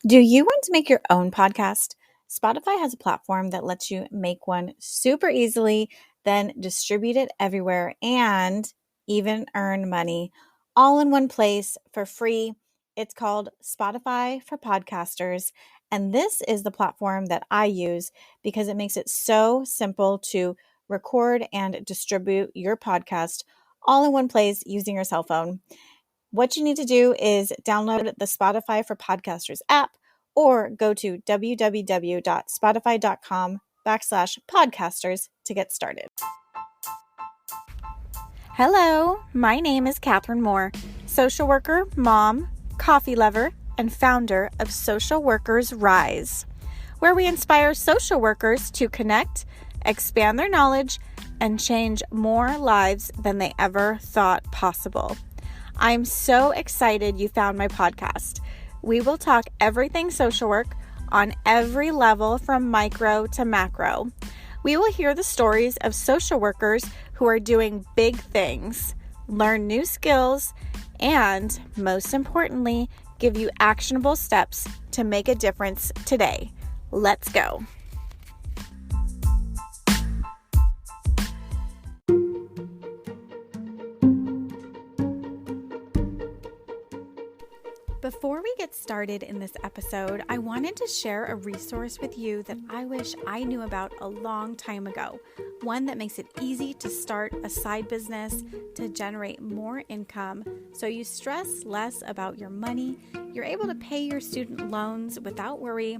Do you want to make your own podcast? Spotify has a platform that lets you make one super easily, then distribute it everywhere and even earn money all in one place for free. It's called Spotify for Podcasters. And this is the platform that I use because it makes it so simple to record and distribute your podcast all in one place using your cell phone. What you need to do is download the Spotify for Podcasters app or go to www.spotify.com/podcasters to get started. Hello, my name is Catherine Moore, social worker, mom, coffee lover, and founder of Social Workers Rise, where we inspire social workers to connect, expand their knowledge, and change more lives than they ever thought possible. I'm so excited you found my podcast. We will talk everything social work on every level from micro to macro. We will hear the stories of social workers who are doing big things, learn new skills, and most importantly, give you actionable steps to make a difference today. Let's go. Before we get started in this episode, I wanted to share a resource with you that I wish I knew about a long time ago. One that makes it easy to start a side business to generate more income so you stress less about your money, you're able to pay your student loans without worry,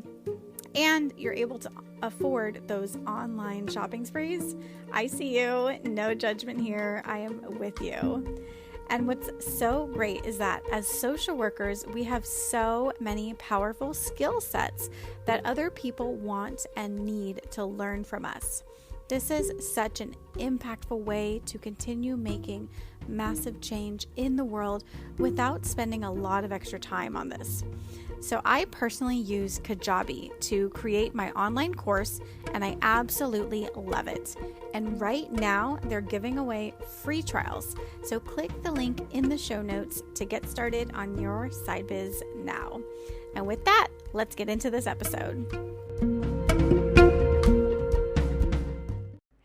and you're able to afford those online shopping sprees. I see you, no judgment here, I am with you. And what's so great is that as social workers, we have so many powerful skill sets that other people want and need to learn from us. This is such an impactful way to continue making massive change in the world without spending a lot of extra time on this. So I personally use Kajabi to create my online course, and I absolutely love it. And right now, they're giving away free trials. So click the link in the show notes to get started on your side biz now. And with that, let's get into this episode.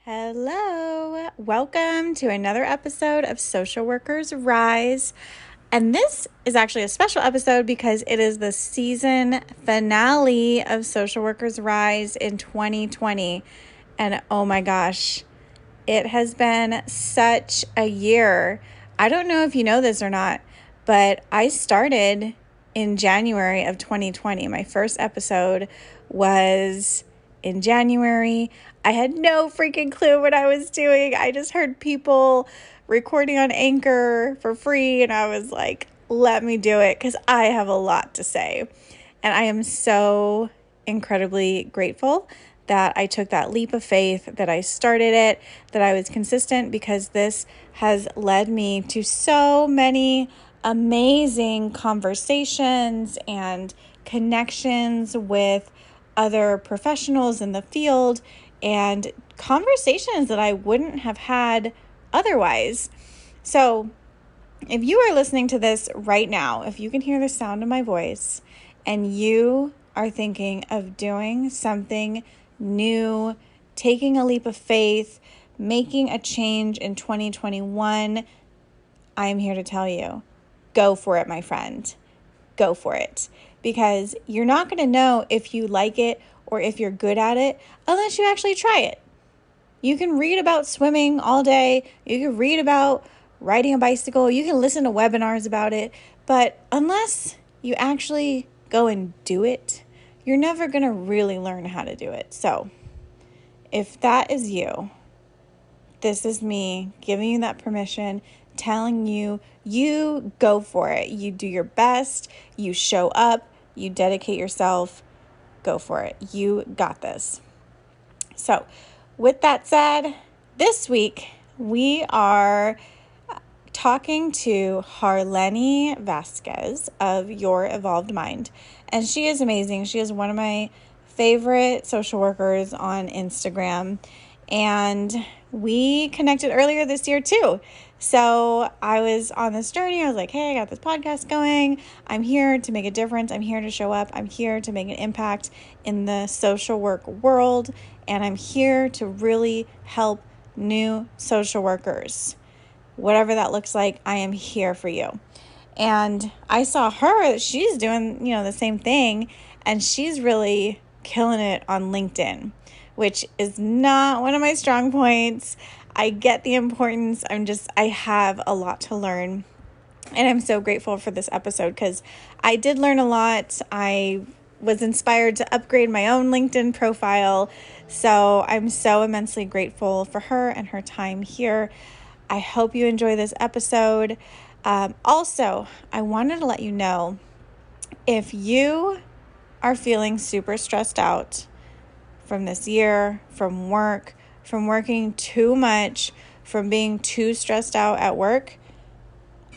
Hello, welcome to another episode of Social Workers Rise. And this is actually a special episode because it is the season finale of Social Workers Rise in 2020. And oh my gosh, it has been such a year. I don't know if you know this or not, but I started in January of 2020. My first episode was in January. I had no freaking clue what I was doing. I just heard people recording on Anchor for free, and I was like, let me do it because I have a lot to say. And I am so incredibly grateful that I took that leap of faith, that I started it, that I was consistent, because this has led me to so many amazing conversations and connections with other professionals in the field and conversations that I wouldn't have had otherwise. So if you are listening to this right now, if you can hear the sound of my voice and you are thinking of doing something new, taking a leap of faith, making a change in 2021, I am here to tell you, go for it, my friend. Go for it. Because you're not going to know if you like it or if you're good at it unless you actually try it. You can read about swimming all day. You can read about riding a bicycle. You can listen to webinars about it. But unless you actually go and do it, you're never going to really learn how to do it. So if that is you, this is me giving you that permission, telling you, you go for it. You do your best. You show up. You dedicate yourself. Go for it. You got this. So with that said, this week we are talking to Harleny Vasquez of Your Evolved Mind. And she is amazing. She is one of my favorite social workers on Instagram. And we connected earlier this year too. So I was on this journey. I was like, hey, I got this podcast going. I'm here to make a difference. I'm here to show up. I'm here to make an impact in the social work world. And I'm here to really help new social workers. Whatever that looks like, I am here for you. And I saw her, she's doing, the same thing, and she's really killing it on LinkedIn, which is not one of my strong points. I get the importance. I have a lot to learn. And I'm so grateful for this episode because I did learn a lot. I was inspired to upgrade my own LinkedIn profile. So I'm so immensely grateful for her and her time here. I hope you enjoy this episode. Also, I wanted to let you know, if you are feeling super stressed out from this year, from work, from working too much, from being too stressed out at work,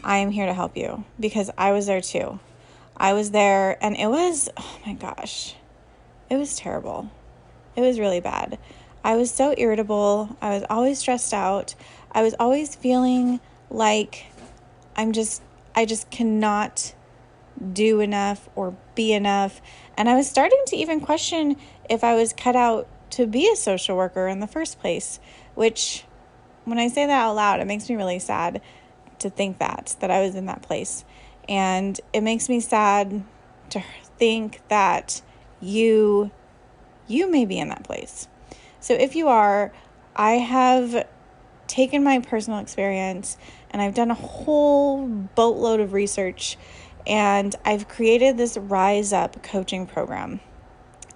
I am here to help you because I was there too. I was there and it was, oh my gosh, it was terrible. It was really bad. I was so irritable. I was always stressed out. I was always feeling like I just cannot do enough or be enough. And I was starting to even question if I was cut out to be a social worker in the first place, which when I say that out loud, it makes me really sad to think that I was in that place. And it makes me sad to think that you may be in that place. So if you are, I have taken my personal experience and I've done a whole boatload of research and I've created this Rise Up coaching program.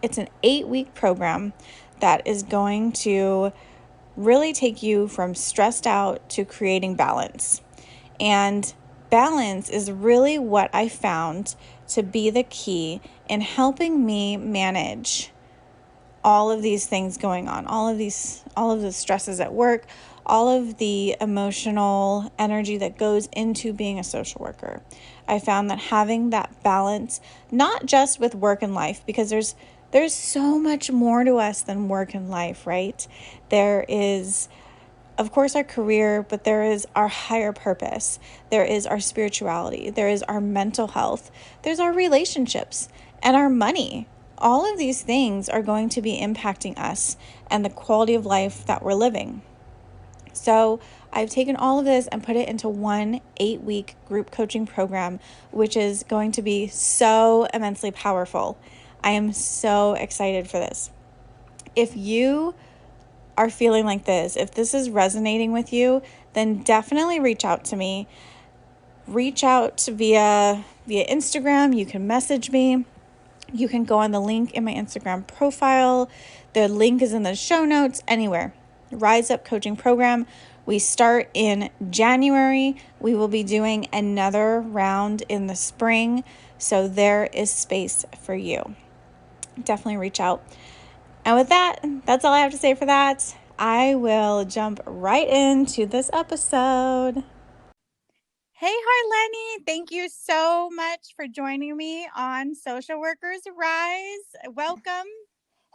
It's an 8-week program that is going to really take you from stressed out to creating balance. And balance is really what I found to be the key in helping me manage all of these things going on, all of the stresses at work, all of the emotional energy that goes into being a social worker. I found that having that balance, not just with work and life, because there's so much more to us than work and life, right? There is, of course, our career, but there is our higher purpose. There is our spirituality. There is our mental health. There's our relationships and our money. All of these things are going to be impacting us and the quality of life that we're living. So I've taken all of this and put it into one 8-week group coaching program, which is going to be so immensely powerful. I am so excited for this. If you are feeling like this, if this is resonating with you, then definitely reach out to me. Reach out via Instagram. You can message me. You can go on the link in my Instagram profile. The link is in the show notes, anywhere. Rise Up Coaching Program. We start in January. We will be doing another round in the spring. So there is space for you. Definitely reach out. And with that, that's all I have to say for that. I will jump right into this episode. Hey, Harleny, thank you so much for joining me on Social Workers Rise. Welcome.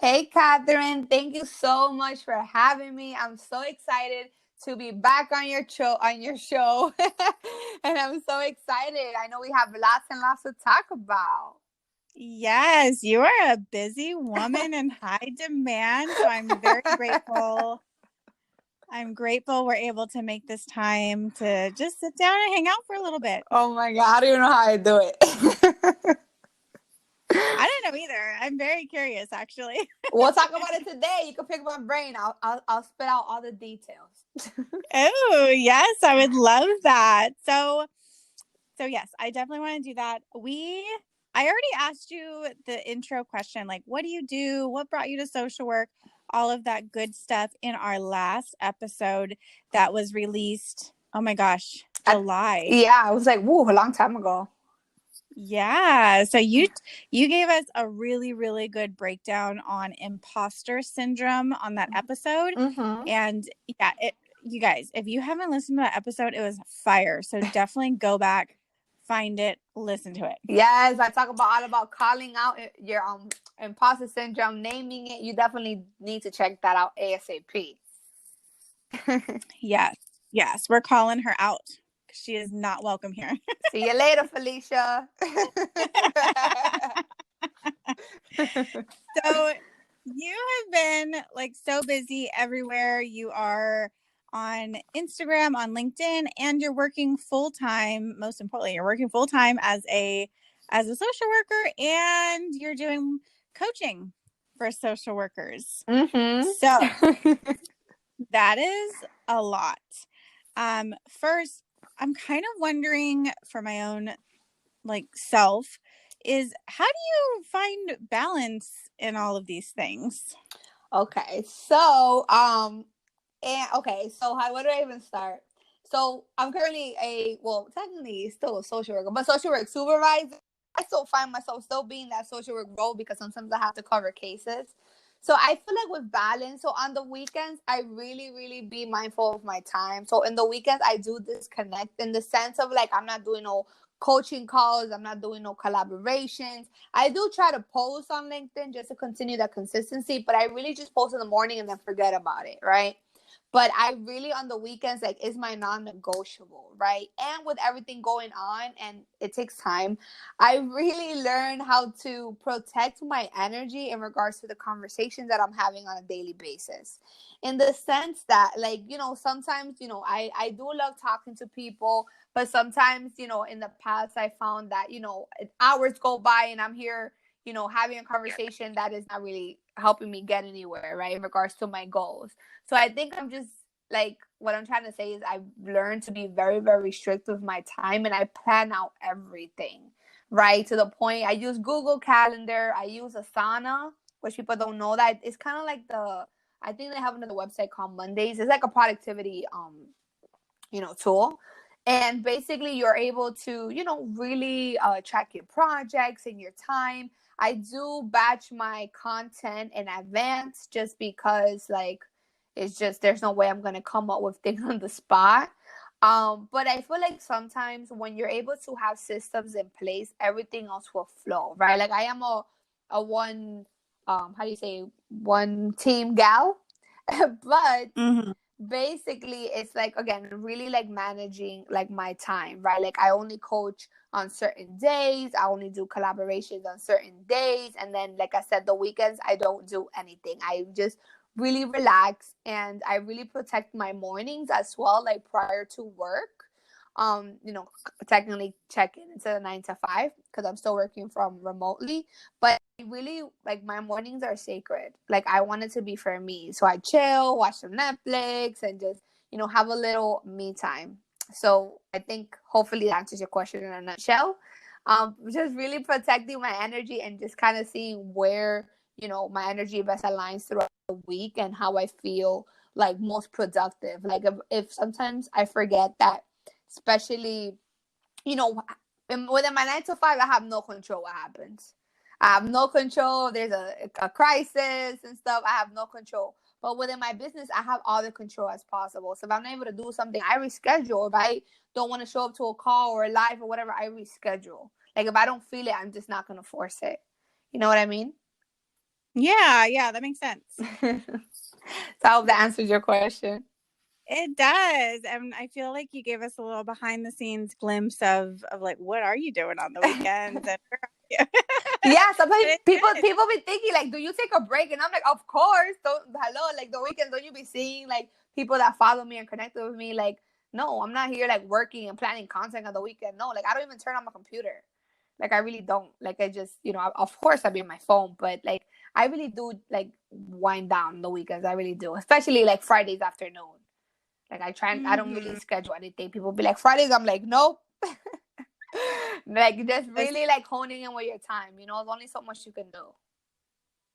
Hey, Catherine. Thank you so much for having me. I'm so excited to be back on your show. And I'm so excited. I know we have lots and lots to talk about. Yes, you are a busy woman in high demand, so I'm very grateful. I'm grateful we're able to make this time to just sit down and hang out for a little bit. Oh my God, I don't even know how I do it. I don't know either. I'm very curious, actually. We'll talk about it today. You can pick my brain. I'll spit out all the details. Oh, yes, I would love that. So yes, I definitely want to do that. I already asked you the intro question, like, what do you do? What brought you to social work? All of that good stuff in our last episode that was released. Oh my gosh, July. Yeah, it was like, woo, a long time ago. Yeah. So you gave us a really, really good breakdown on imposter syndrome on that episode. Mm-hmm. And yeah, you guys, if you haven't listened to that episode, it was fire. So definitely go back, find it, listen to it. Yes, I talk all about calling out your imposter syndrome, naming it. You definitely need to check that out ASAP. Yes. Yes, we're calling her out. She is not welcome here. See you later, Felicia. So you have been like so busy everywhere. You are on Instagram, on LinkedIn, and you're working full time. Most importantly, you're working full time as a social worker, and you're doing coaching for social workers. So that is a lot. First, I'm kind of wondering for my own like self is how do you find balance in all of these things? Okay, so where do I even start? So I'm currently technically still a social worker, but social work supervisor. I still find myself still being that social work role because sometimes I have to cover cases. So I feel like with balance, so on the weekends, I really, really be mindful of my time. So in the weekends, I do disconnect in the sense of like I'm not doing no coaching calls, I'm not doing no collaborations. I do try to post on LinkedIn just to continue that consistency, but I really just post in the morning and then forget about it, right? But I really on the weekends like is my non-negotiable, right? And with everything going on and it takes time, I really learn how to protect my energy in regards to the conversations that I'm having on a daily basis. In the sense that like, sometimes, I do love talking to people, but sometimes, in the past I found that, hours go by and I'm here, having a conversation that is not really helping me get anywhere, right? In regards to my goals. So I think I'm just like what I'm trying to say is I've learned to be very, very strict with my time and I plan out everything, right? To the point I use Google Calendar, I use Asana, which people don't know that it's kind of like I think they have another website called Mondays. It's like a productivity tool. And basically you're able to, really track your projects and your time. I do batch my content in advance just because like it's just there's no way I'm gonna come up with things on the spot. But I feel like sometimes when you're able to have systems in place, everything else will flow, right? Like I am a one how do you say one team gal, but Mm-hmm. basically it's like again really like managing like my time, right? Like I only coach on certain days, I only do collaborations on certain days, and then like I said, the weekends I don't do anything. I just really relax and I really protect my mornings as well, like prior to work. Technically check in into the 9 to 5 because I'm still working from remotely, but really like my mornings are sacred. Like I want it to be for me. So I chill, watch some Netflix and just, have a little me time. So I think hopefully that answers your question in a nutshell. Just really protecting my energy and just kind of seeing where, my energy best aligns throughout the week and how I feel like most productive. Like if sometimes I forget that, especially, you know, within my 9 to 5, I have no control what happens. I have no control. There's a crisis and stuff. I have no control. But within my business, I have all the control as possible. So if I'm not able to do something, I reschedule. If I don't want to show up to a call or a live or whatever, I reschedule. Like if I don't feel it, I'm just not gonna force it. You know what I mean? Yeah, that makes sense. So I hope that answers your question. It does. And I feel like you gave us a little behind the scenes glimpse of like what are you doing on the weekends and where are you? Yeah, sometimes But people it's people be thinking like, do you take a break? And I'm like, of course. Don't hello, like the weekends, don't you be seeing like people that follow me and connected with me? Like, no, I'm not here like working and planning content on the weekend. No, like I don't even turn on my computer. Like I really don't. Like I just, of course I'll be on my phone, but like I really do like wind down the weekends. I really do, especially like Fridays afternoon. Like I try and I don't really mm-hmm. schedule anything. People be like Fridays. I'm like, nope. Like just really like honing in with your time. There's only so much you can do.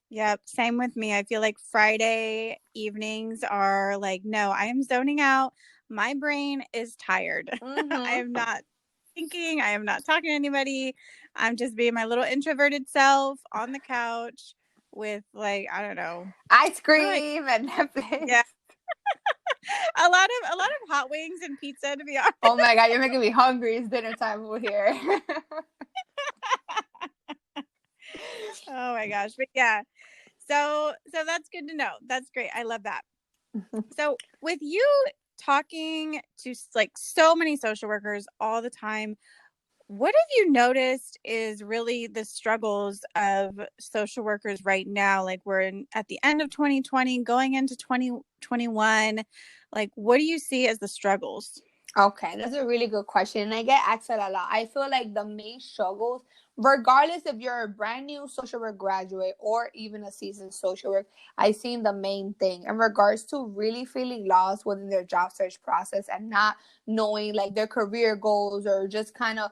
Yep, same with me. I feel like Friday evenings are like, no, I am zoning out. My brain is tired. I Mm-hmm. am not thinking. I am not talking to anybody. I'm just being my little introverted self on the couch with like, I don't know. Ice What do I cream and Netflix. yeah. A lot of hot wings and pizza to be honest. Oh my god, you're making me hungry. It's dinner time over here. Oh my gosh. But yeah. So that's good to know. That's great. I love that. So with you talking to like so many social workers all the time. What have you noticed is really the struggles of social workers right now? Like at the end of 2020, going into 2021. Like, what do you see as the struggles? Okay, that's a really good question. And I get asked that a lot. I feel like the main struggles, regardless if you're a brand new social work graduate or even a seasoned social work, I seen the main thing in regards to really feeling lost within their job search process and not knowing like their career goals, or just kind of,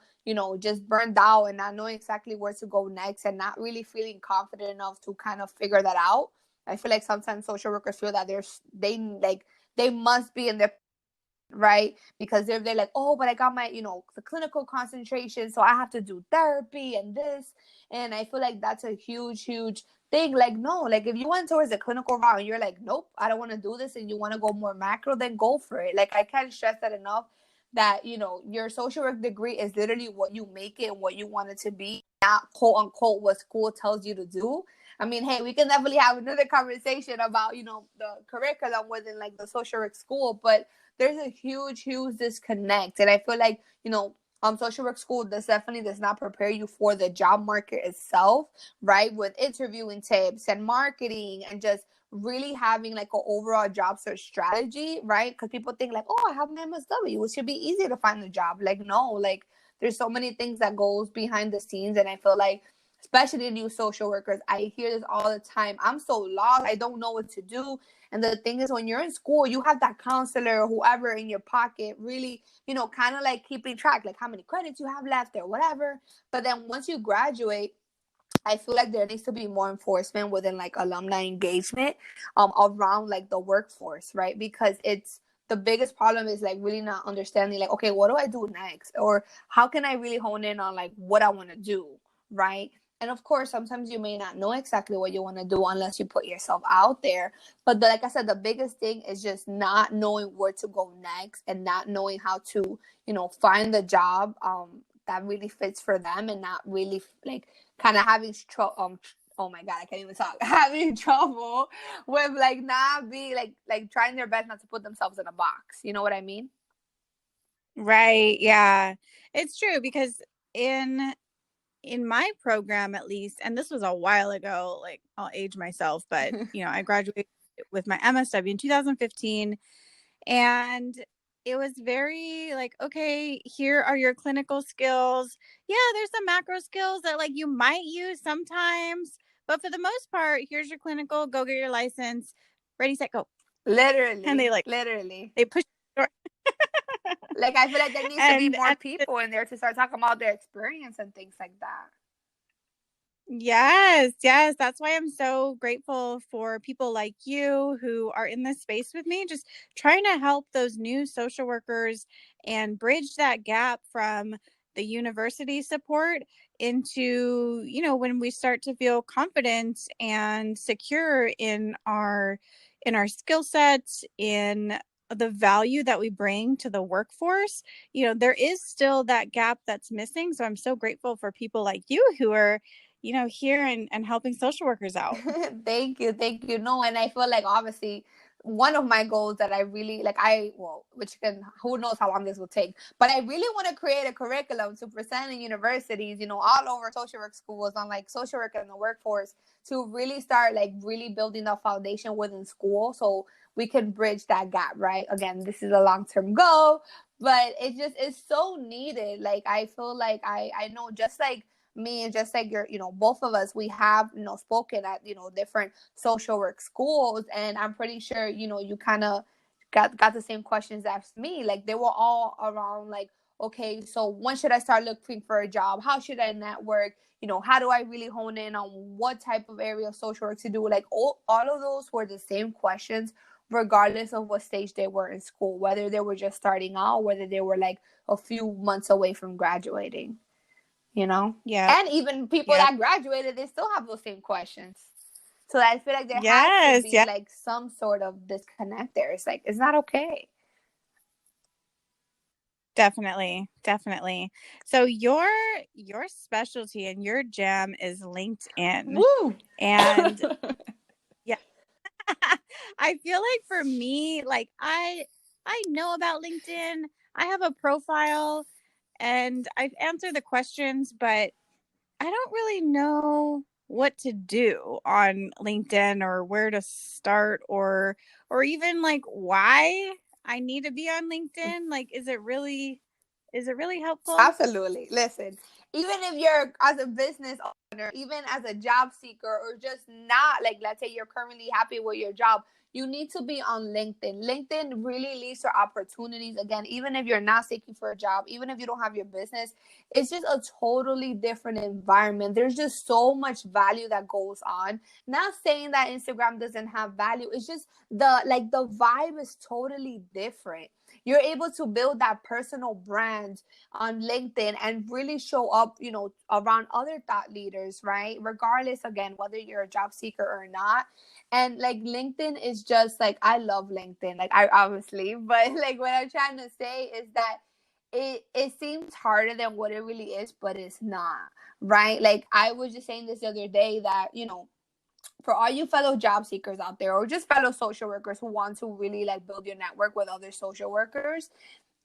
just burned out and not knowing exactly where to go next and not really feeling confident enough to kind of figure that out. I feel like sometimes social workers feel that they must be in their right, because they're like, oh, but I got my, the clinical concentration, so I have to do therapy and this. And I feel like that's a huge thing. Like, no, like if you went towards the clinical route and you're like, nope, I don't want to do this, and you want to go more macro, then go for it. Like, I can't stress that enough, that your social work degree is literally what you make it and what you want it to be, not quote unquote what school tells you to do. I mean, hey, we can definitely have another conversation about, the curriculum within like the social work school, but there's a huge disconnect. And I feel like, social work school definitely does not prepare you for the job market itself, right? With interviewing tips and marketing and just really having like an overall job search strategy, right? Because people think like, oh, I have an MSW, it should be easy to find a job. Like, no, like there's so many things that goes behind the scenes. And I feel like, especially new social workers, I hear this all the time. I'm so lost, I don't know what to do. And the thing is, when you're in school, you have that counselor or whoever in your pocket, really, kind of like keeping track, like how many credits you have left or whatever. But then once you graduate, I feel like there needs to be more enforcement within like alumni engagement around like the workforce, right? Because it's the biggest problem is like really not understanding like, okay, what do I do next? Or how can I really hone in on like what I want to do, right? And of course, sometimes you may not know exactly what you want to do unless you put yourself out there. But like I said, the biggest thing is just not knowing where to go next and not knowing how to, find the job that really fits for them, and not really like kind of having oh my god, I can't even talk, having trouble with like not being like trying their best not to put themselves in a box. You know what I mean? Right. Yeah. It's true because in my program at least, and this was a while ago, like I'll age myself, but I graduated with my MSW in 2015, and it was very like, okay, here are your clinical skills. Yeah, there's some macro skills that like you might use sometimes, but for the most part, here's your clinical, go get your license, ready, set, go. And Literally, literally. they push the door. Like, I feel like there needs to be and more people in there to start talking about their experience and things like that. Yes, yes. That's why I'm so grateful for people like you who are in this space with me, just trying to help those new social workers and bridge that gap from the university support into, when we start to feel confident and secure in our skill sets, in the value that we bring to the workforce. There is still that gap that's missing. So I'm so grateful for people like you who are here and helping social workers out. Thank you. No, and I feel like obviously one of my goals that I really like, which can, who knows how long this will take, but I really want to create a curriculum to present in universities, all over social work schools on like social work and the workforce, to really start like really building the foundation within school so we can bridge that gap, right? Again, this is a long-term goal, but it just is so needed. Like, I feel like I know, just like me and just like both of us, we have spoken at different social work schools, and I'm pretty sure you kind of got the same questions as me. Like, they were all around like, okay, so when should I start looking for a job? How should I network? How do I really hone in on what type of area of social work to do? Like, all of those were the same questions, regardless of what stage they were in school, whether they were just starting out, whether they were like a few months away from graduating. Yeah. And even people Yeah. that graduated, they still have those same questions. So I feel like there has to Yes. be Yeah. like some sort of disconnect there. It's like, it's not okay. Definitely. Definitely. So your specialty and your jam is LinkedIn. Woo! And yeah, I feel like for me, like I know about LinkedIn. I have a profile and I've answered the questions, but I don't really know what to do on LinkedIn or where to start or even like why I need to be on LinkedIn. Like is it really helpful? Absolutely. Listen, even if you're as a business owner, even as a job seeker, or just not like, let's say you're currently happy with your job, you need to be on LinkedIn. LinkedIn really leads to opportunities. Again, even if you're not seeking for a job, even if you don't have your business, it's just a totally different environment. There's just so much value that goes on. Not saying that Instagram doesn't have value. It's just the vibe is totally different. You're able to build that personal brand on LinkedIn and really show up, around other thought leaders, right? Regardless, again, whether you're a job seeker or not. And like LinkedIn is just like, I love LinkedIn, like I obviously, but like what I'm trying to say is that it seems harder than what it really is, but it's not, right? Like I was just saying this the other day that, for all you fellow job seekers out there, or just fellow social workers who want to really like build your network with other social workers,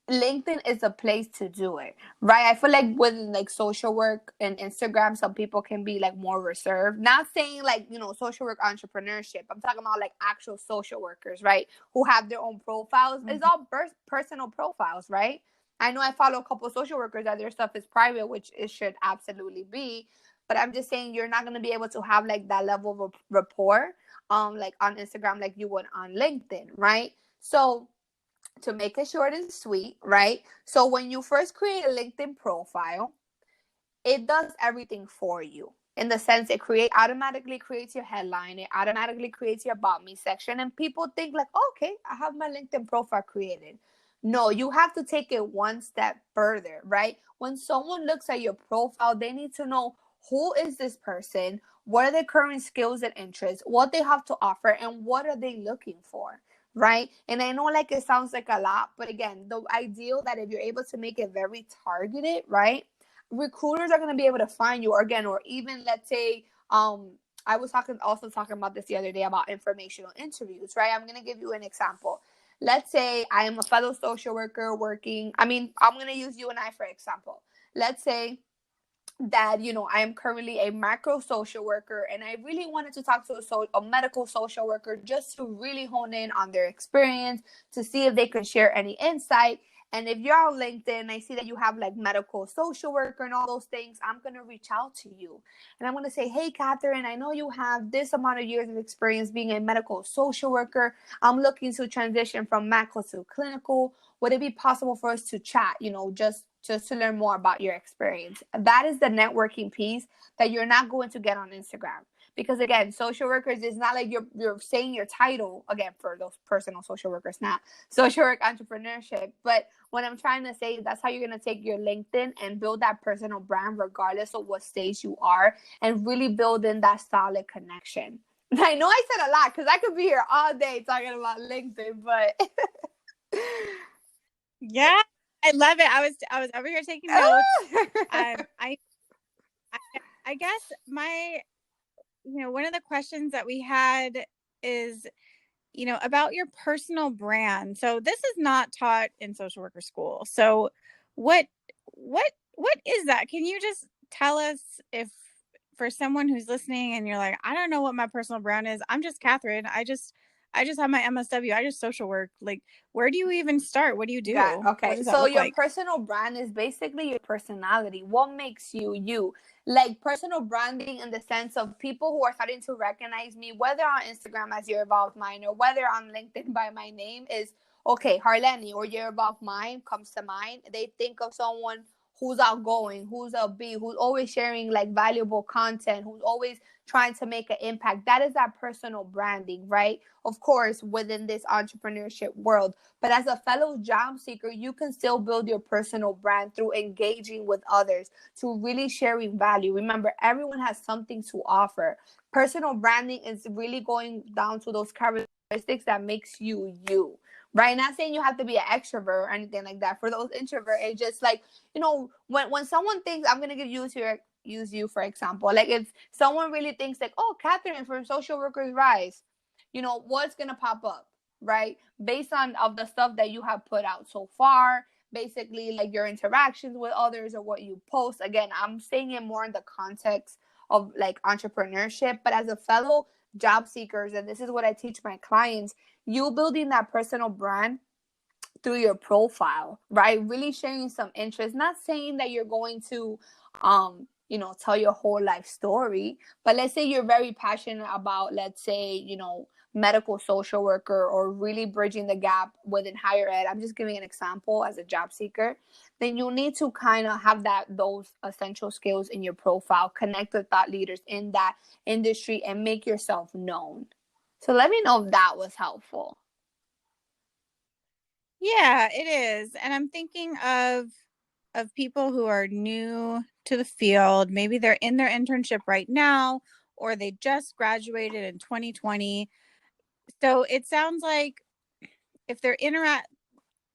LinkedIn is a place to do it, right? I feel like with like social work and Instagram, some people can be like more reserved. Not saying like, social work entrepreneurship. I'm talking about like actual social workers, right? Who have their own profiles. It's Mhm. all personal profiles, right? I know I follow a couple of social workers that their stuff is private, which it should absolutely be. But I'm just saying you're not going to be able to have like that level of rapport, like on Instagram, like you would on LinkedIn, right? So to make it short and sweet, right? So when you first create a LinkedIn profile, it does everything for you. In the sense it automatically creates your headline, it automatically creates your about me section, and people think like, oh, okay, I have my LinkedIn profile created. No, you have to take it one step further, right? When someone looks at your profile, they need to know who is this person, what are their current skills and interests, what they have to offer, and what are they looking for, right? And I know like it sounds like a lot, but again, the ideal that if you're able to make it very targeted, right? Recruiters are going to be able to find you, or again, or even let's say, I was talking about this the other day about informational interviews, right? I'm going to give you an example. Let's say I am a fellow social worker working, I'm going to use you and I for example. Let's say that I am currently a macro social worker, and I really wanted to talk to a medical social worker just to really hone in on their experience, to see if they could share any insight. And if you're on LinkedIn, I see that you have like medical social worker and all those things, I'm going to reach out to you and I'm going to say, hey Catherine, I know you have this amount of years of experience being a medical social worker. I'm looking to transition from macro to clinical. Would it be possible for us to chat, just to learn more about your experience? That is the networking piece that you're not going to get on Instagram. Because again, social workers is not like you're saying your title, again, for those personal social workers, not social work entrepreneurship. But what I'm trying to say is that's how you're going to take your LinkedIn and build that personal brand regardless of what stage you are, and really build in that solid connection. I know I said a lot because I could be here all day talking about LinkedIn, but Yeah, I love it. I was over here taking notes. I I, I guess my one of the questions that we had is about your personal brand. So this is not taught in social worker school. So what what is that? Can you just tell us, if for someone who's listening and you're like, I don't know what my personal brand is. I'm just Catherine. I just have my MSW. I just social work. Like, where do you even start? What do you Got do? What okay. does that So look your like? personal brand is basically your personality. What makes you you? Like personal branding in the sense of people who are starting to recognize me, whether on Instagram as Your Evolved Mind or whether on LinkedIn by my name, is okay, Harleny or Your Evolved Mind comes to mind. They think of someone who's outgoing, who's upbeat, who's always sharing like valuable content, who's always trying to make an impact. That is that personal branding, right? Of course, within this entrepreneurship world. But as a fellow job seeker, you can still build your personal brand through engaging with others, to really sharing value. Remember, everyone has something to offer. Personal branding is really going down to those characteristics that makes you you. Right? Not saying you have to be an extrovert or anything like that. For those introverts, it's just like, when someone thinks, I'm gonna use you for example. Like if someone really thinks like, oh, Catherine from Social Workers Rise, what's gonna pop up? right? Based on of the stuff that you have put out so far, basically like your interactions with others or what you post. Again, I'm saying it more in the context of like entrepreneurship, but as a fellow job seekers, and this is what I teach my clients, you building that personal brand through your profile, right? Really sharing some interest, not saying that you're going to tell your whole life story, but let's say you're very passionate about, let's say, medical social worker, or really bridging the gap within higher ed. I'm just giving an example as a job seeker. Then you need to kind of have those essential skills in your profile, connect with thought leaders in that industry, and make yourself known. So let me know if that was helpful. Yeah, it is. And I'm thinking of people who are new to the field. Maybe they're in their internship right now, or they just graduated in 2020. So it sounds like if they're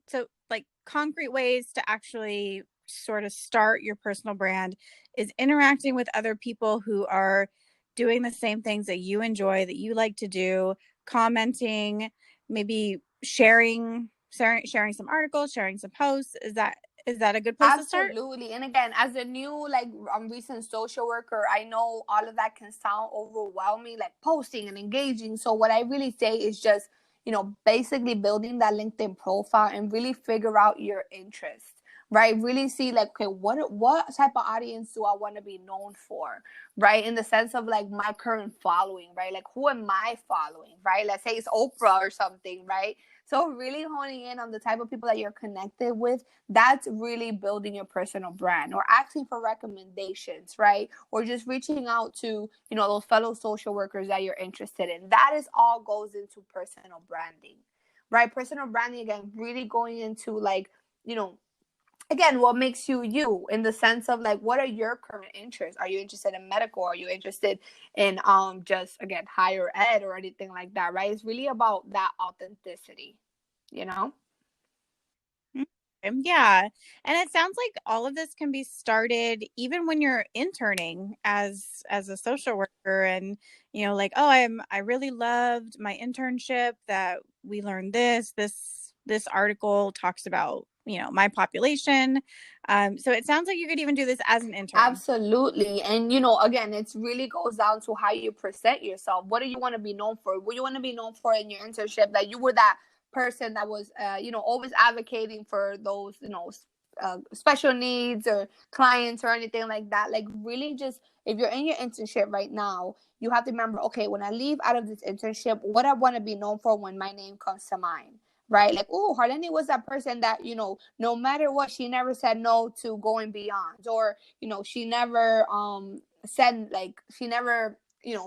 so like concrete ways to actually sort of start your personal brand is interacting with other people who are doing the same things that you enjoy, that you like to do, commenting, maybe sharing some articles, sharing some posts. Is that a good place to start? Absolutely. And again, as a new, like, recent social worker, I know all of that can sound overwhelming, like posting and engaging. So what I really say is just, basically building that LinkedIn profile and really figure out your interests, right? Really see like, okay, what type of audience do I want to be known for, right? In the sense of like my current following, right? Like, who am I following, right? Let's say it's Oprah or something, right? So really honing in on the type of people that you're connected with, that's really building your personal brand. Or asking for recommendations, right? Or just reaching out to, those fellow social workers that you're interested in. That is all goes into personal branding, right? Personal branding, again, really going into like, again, what makes you you, in the sense of like, what are your current interests? Are you interested in medical? Are you interested in just, again, higher ed or anything like that, right? It's really about that authenticity, you know? Yeah. And it sounds like all of this can be started even when you're interning as a social worker, and like, oh, I really loved my internship, that we learned this article talks about, my population. So it sounds like you could even do this as an intern. Absolutely. And, again, it really goes down to how you present yourself. What do you want to be known for? What do you want to be known for in your internship? That you were that person that was, always advocating for those, special needs or clients or anything like that. Like, really just, if you're in your internship right now, you have to remember, okay, when I leave out of this internship, what I want to be known for when my name comes to mind, right? Like, oh, Harleny was that person that, no matter what, she never said no to going beyond, or, she never said, like, she never,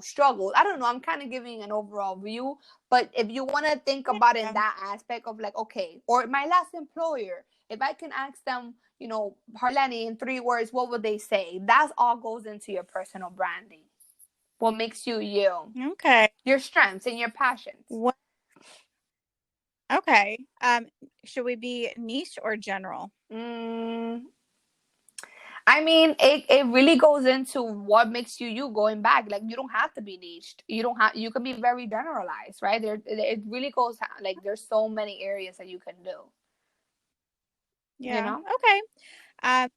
struggled. I don't know. I'm kind of giving an overall view, but if you want to think about it in Yeah. that aspect of like, okay, or my last employer, if I can ask them, Harleny, in 3 words, what would they say? That all goes into your personal branding. What makes you you, Okay. your strengths and your passions. What Okay. Should we be niche or general? Mm, I mean, it really goes into what makes you you, going back. Like, you don't have to be niched. You can be very generalized, right? It really goes, like, there's so many areas that you can do, you Yeah. know? Okay. Um,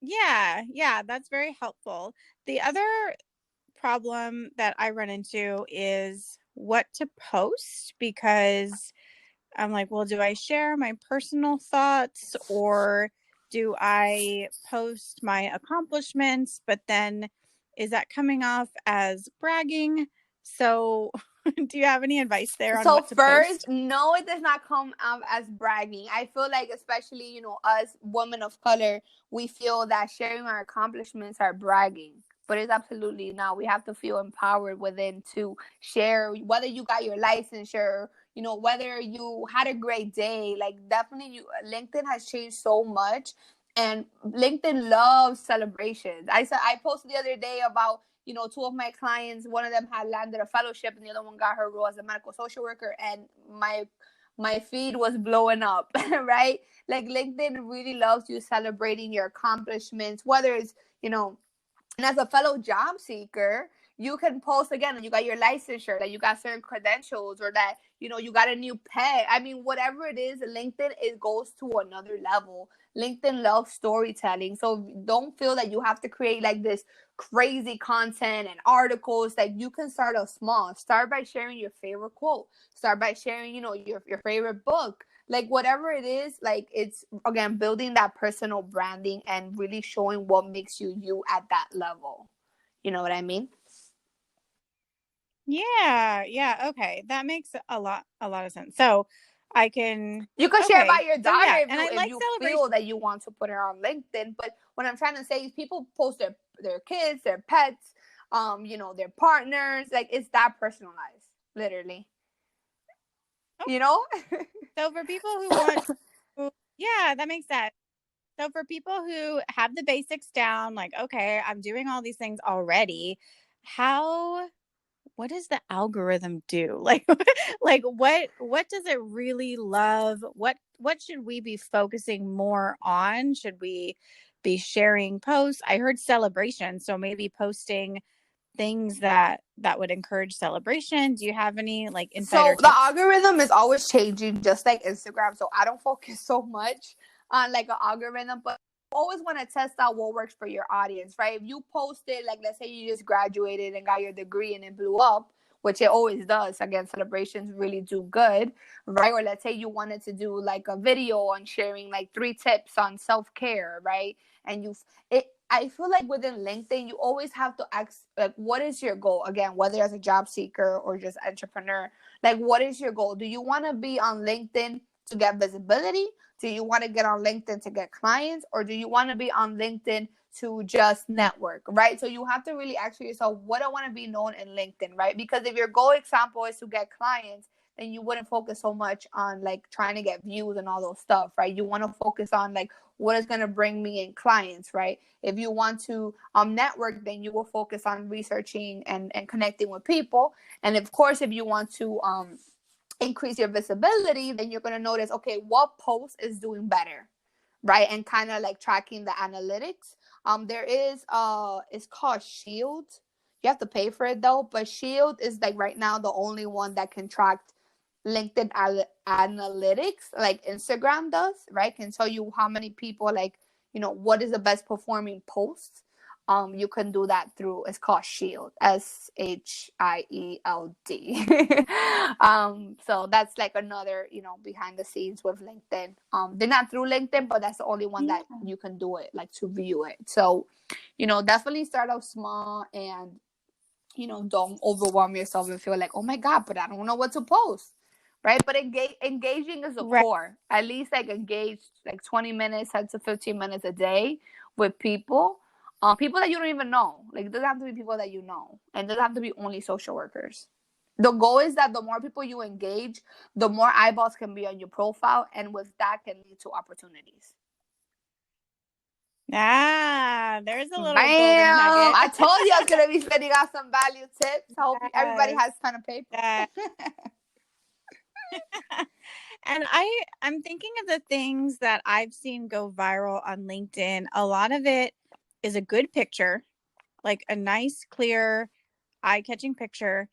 yeah, that's very helpful. The other problem that I run into is what to post, because I'm like, well, do I share my personal thoughts, or do I post my accomplishments? But then is that coming off as bragging? So, do you have any advice there on So what to first, post? no, it does not come out as bragging. I feel like, especially, us women of color, we feel that sharing our accomplishments are bragging, but it's absolutely not. We have to feel empowered within to share, whether you got your licensure, whether you had a great day. Like, definitely, LinkedIn has changed so much, and LinkedIn loves celebrations. I posted the other day about, two of my clients. One of them had landed a fellowship, and the other one got her role as a medical social worker. And my feed was blowing up, right? Like, LinkedIn really loves you celebrating your accomplishments, whether it's, and as a fellow job seeker, you can post again and you got your licensure, that you got certain credentials, or that, you know, you got a new pet. I mean, whatever it is, LinkedIn, it goes to another level. LinkedIn loves storytelling. So don't feel that you have to create like this crazy content and articles. Like, you can start off small. Start by sharing your favorite quote. Start by sharing, you know, your favorite book. Like, whatever it is, like, it's again building that personal branding and really showing what makes you you at that level. You know what I mean? Yeah, yeah, okay. That makes a lot of sense. So I can You could share about okay. your So daughter yeah, if and you I if like you celebration. feel that you want to put her on LinkedIn. But what I'm trying to say is people post their kids, their pets, you know, their partners. Like, it's that personalized, literally. You know? So for people who want yeah, that makes sense. So for people who have the basics down, like, okay, I'm doing all these things already, how what does the algorithm do? Like like what does it really love? What should we be focusing more on? Should we be sharing posts? I heard celebration, so maybe posting things that would encourage celebration. Do you have any like insider So the tips? algorithm is always changing, just like Instagram. So I don't focus so much on like an algorithm, but always want to test out what works for your audience, right? If you posted, like, let's say you just graduated and got your degree and it blew up, which it always does. Again, celebrations really do good, right? Or let's say you wanted to do like a video on sharing like 3 tips on self-care, right? And I feel like within LinkedIn, you always have to ask, like, what is your goal? Again, whether as a job seeker or just entrepreneur, like, what is your goal? Do you want to be on LinkedIn to get visibility? Do you want to get on LinkedIn to get clients? Or do you want to be on LinkedIn to just network, right? So you have to really ask yourself, what I want to be known in LinkedIn, right? Because if your goal example is to get clients, then you wouldn't focus so much on like trying to get views and all those stuff, right? You want to focus on like what is going to bring me in clients, right? If you want to network, then you will focus on researching and connecting with people. And of course, if you want to increase your visibility, then you're going to notice, okay, what post is doing better, right? And kind of like tracking the analytics. There is it's called Shield. You have to pay for it though, but Shield is like right now the only one that can track LinkedIn analytics, like Instagram does, right? Can tell you how many people, like, you know, what is the best performing post. You can do that through, it's called Shield, SHIELD. So that's like another, you know, behind the scenes with LinkedIn. They're not through LinkedIn, but that's the only one Yeah. that you can do it, like, to view it. So, you know, definitely start off small, and, you know, don't overwhelm yourself and feel like, oh my God, but I don't know what to post. Right. But engaging is the Right. core. At least like engage like 20 minutes, 10 to 15 minutes a day with people. People that you don't even know. Like, it doesn't have to be people that you know. And it doesn't have to be only social workers. The goal is that the more people you engage, the more eyeballs can be on your profile. And with that can lead to opportunities. Ah, there's a little golden Bam! nugget. I told you I was gonna be spending out some value tips. I hope everybody Yes. has pen and paper. That and I'm thinking of the things that I've seen go viral on LinkedIn. A lot of it is a good picture, like a nice, clear, eye-catching picture,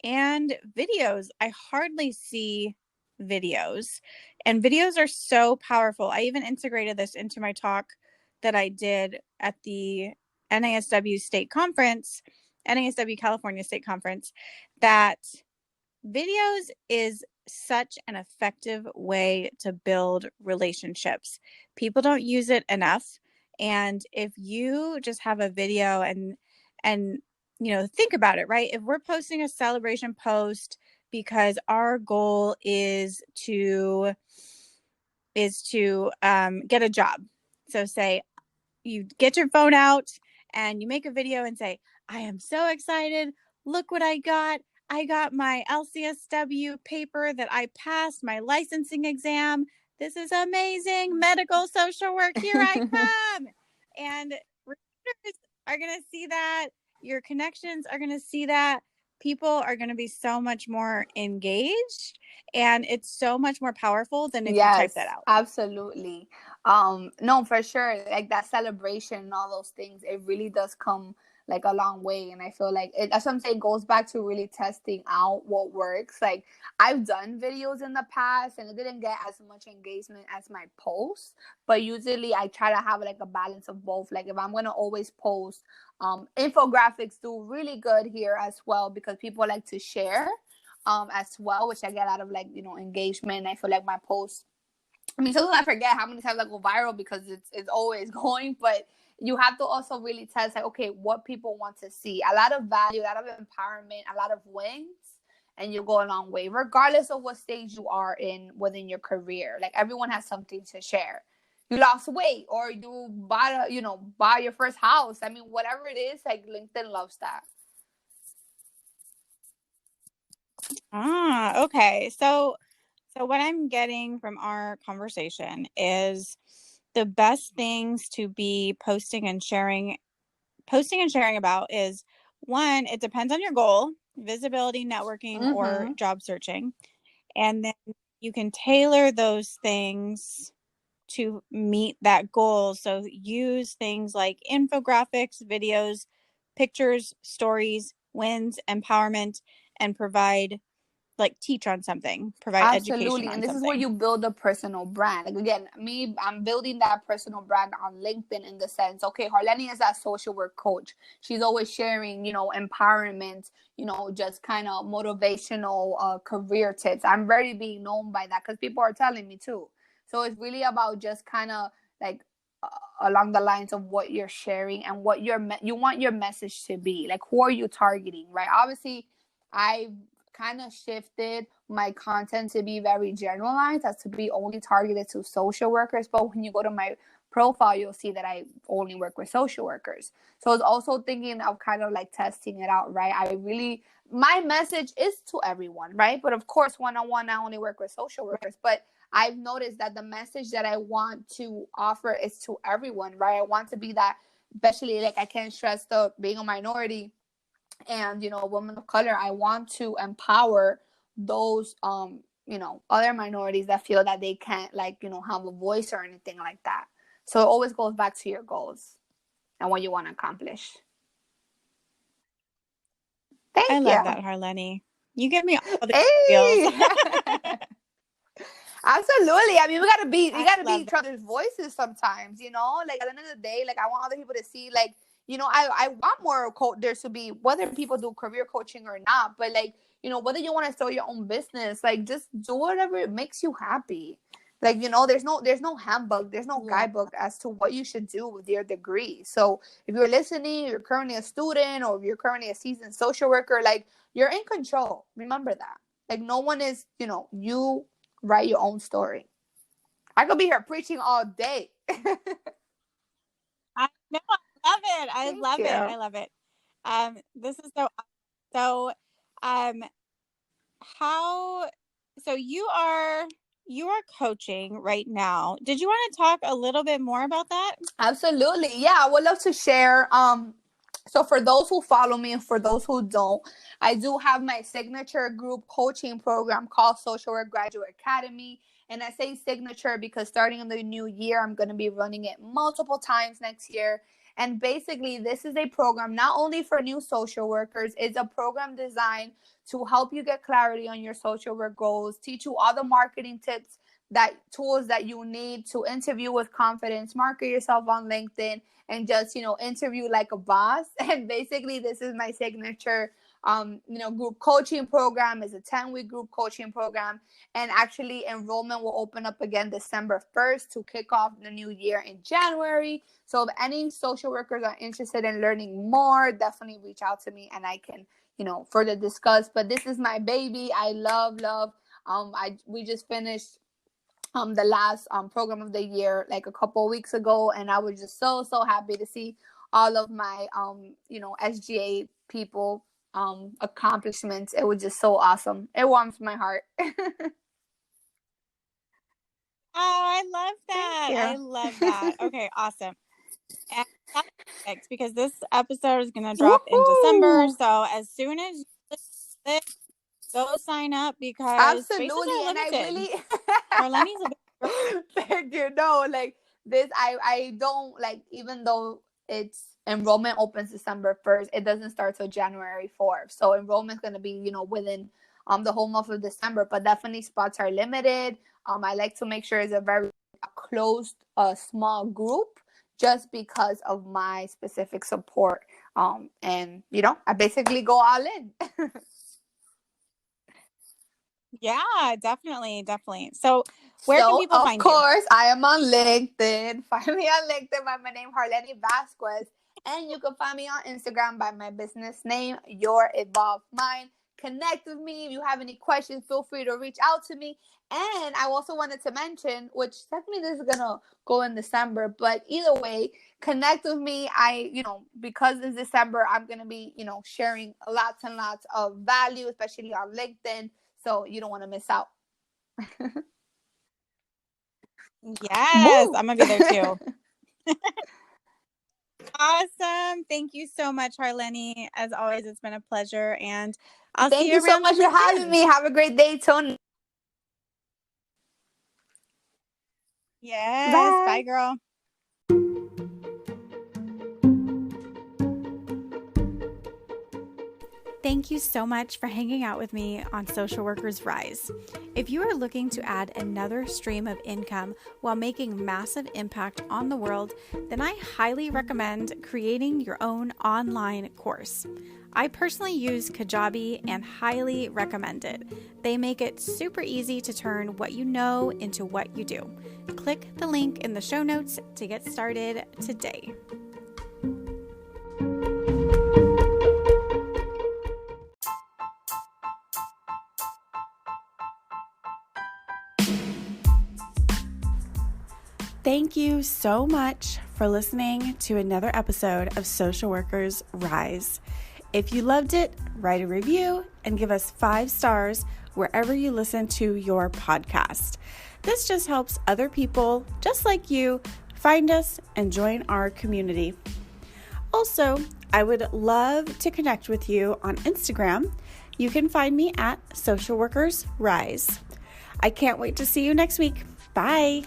and videos. I hardly see videos, and videos are so powerful. I even integrated this into my talk that I did at the NASW state conference, NASW California state conference, that videos is such an effective way to build relationships. People don't use it enough. And if you just have a video and you know, think about it, right? If we're posting a celebration post because our goal is to get a job. So say you get your phone out and you make a video and say, I am so excited. Look what I got. I got my LCSW paper that I passed my licensing exam. This is amazing. Medical social work. Here I come. And recruiters are going to see that. Your connections are going to see that. People are going to be so much more engaged. And it's so much more powerful than if you type that Yes, out. absolutely. No, for sure. Like that celebration and all those things, it really does come like a long way. And I feel like that's what I'm saying, goes back to really testing out what works. Like I've done videos in the past and it didn't get as much engagement as my posts, but usually I try to have like a balance of both. Like if I'm gonna always post, infographics do really good here as well because people like to share as well, which I get out of like, engagement. I feel like my posts, I mean, sometimes I forget how many times I go viral because it's always going, but you have to also really test like, okay, what people want to see. A lot of value, a lot of empowerment, a lot of wins, and you go a long way, regardless of what stage you are in within your career. Like everyone has something to share. You lost weight, or you buy your first house. I mean, whatever it is, like LinkedIn loves that. Okay. So what I'm getting from our conversation is the best things to be posting and sharing about is, one, it depends on your goal, visibility, networking, or Mm-hmm. job searching. And then you can tailor those things to meet that goal. So use things like infographics, videos, pictures, stories, wins, empowerment, and teach on something, provide education Absolutely. on And this is where something. you build a personal brand. Like again, me, I'm building that personal brand on LinkedIn in the sense, okay, Harleny is that social work coach. She's always sharing, empowerment, just kind of motivational career tips. I'm very being known by that because people are telling me too. So it's really about just kind of like along the lines of what you're sharing and what you want your message to be. Like, who are you targeting, right? Obviously, I've kind of shifted my content to be very generalized, as to be only targeted to social workers. But when you go to my profile, you'll see that I only work with social workers. So I was also thinking of kind of like testing it out, right? My message is to everyone, right? But of course, one-on-one, I only work with social workers. But I've noticed that the message that I want to offer is to everyone, right? I want to be that, especially like I can't stress the being a minority and women of color. I want to empower those other minorities that feel that they can't have a voice or anything like that. So it always goes back to your goals and what you want to accomplish. I Thank love you. that, Harleny. You give me all the feels. Hey. Absolutely. I mean, we I gotta be love each other's voices sometimes, like at the end of the day, like I want other people to see, like, I want more there's to be, whether people do career coaching or not, but like, whether you want to start your own business, like just do whatever makes you happy. Like, there's no handbook, there's no yeah. guidebook as to what you should do with your degree. So if you're listening, you're currently a student, or if you're currently a seasoned social worker, like you're in control. Remember that. Like no one is, you write your own story. I could be here preaching all day. I know. I love it. I Thank love it. you. I love it. This is so um how so you are coaching right now. Did you want to talk a little bit more about that? Absolutely. Yeah, I would love to share. So for those who follow me and for those who don't, I do have my signature group coaching program called Social Work Graduate Academy. And I say signature because starting in the new year, I'm going to be running it multiple times next year. And basically, this is a program not only for new social workers, it's a program designed to help you get clarity on your social work goals, teach you all the marketing tips, that tools that you need to interview with confidence, market yourself on LinkedIn, and just interview like a boss. And basically, this is my signature group coaching program. Is a 10-week group coaching program, and actually enrollment will open up again December 1st to kick off the new year in January. So if any social workers are interested in learning more, definitely reach out to me and I can further discuss. But this is my baby. I love. We just finished the last program of the year like a couple of weeks ago, and I was just so happy to see all of my SGA people accomplishments. It was just so awesome. It warms my heart. Oh, I love Thank that. I you. love that. Okay, awesome. And that's perfect because this episode is going to drop in December. Woohoo! So as soon as you listen to it, go sign up because spaces Absolutely. are And I limited. really Harleni's a big girl. thank you. No, like this, I don't like, even though it's enrollment opens December 1st. It doesn't start till January 4th. So enrollment's going to be, within the whole month of December, but definitely spots are limited. I like to make sure it's a very closed, small group, just because of my specific support. And I basically go all in. Yeah, definitely. So where can people find you? Of course, I am on LinkedIn. Find me on LinkedIn by my name, Harleny Vasquez. And you can find me on Instagram by my business name, Your Evolved Mind. Connect with me. If you have any questions, feel free to reach out to me. And I also wanted to mention, which technically this is going to go in December, but either way, connect with me. Because it's December, I'm going to be, sharing lots and lots of value, especially on LinkedIn. So you don't want to miss out. Yes, Woo! I'm going to be there too. Awesome. Thank you so much, Harleny. As always, it's been a pleasure. And I'll see you around. Thank you so much for having me. Have a great day, Tony. Yes. Bye, girl. Thank you so much for hanging out with me on Social Workers Rise. If you are looking to add another stream of income while making massive impact on the world, then I highly recommend creating your own online course. I personally use Kajabi and highly recommend it. They make it super easy to turn what you know into what you do. Click the link in the show notes to get started today. Thank you so much for listening to another episode of Social Workers Rise. If you loved it, write a review and give us 5 stars wherever you listen to your podcast. This just helps other people just like you find us and join our community. Also, I would love to connect with you on Instagram. You can find me at Social Workers Rise. I can't wait to see you next week. Bye.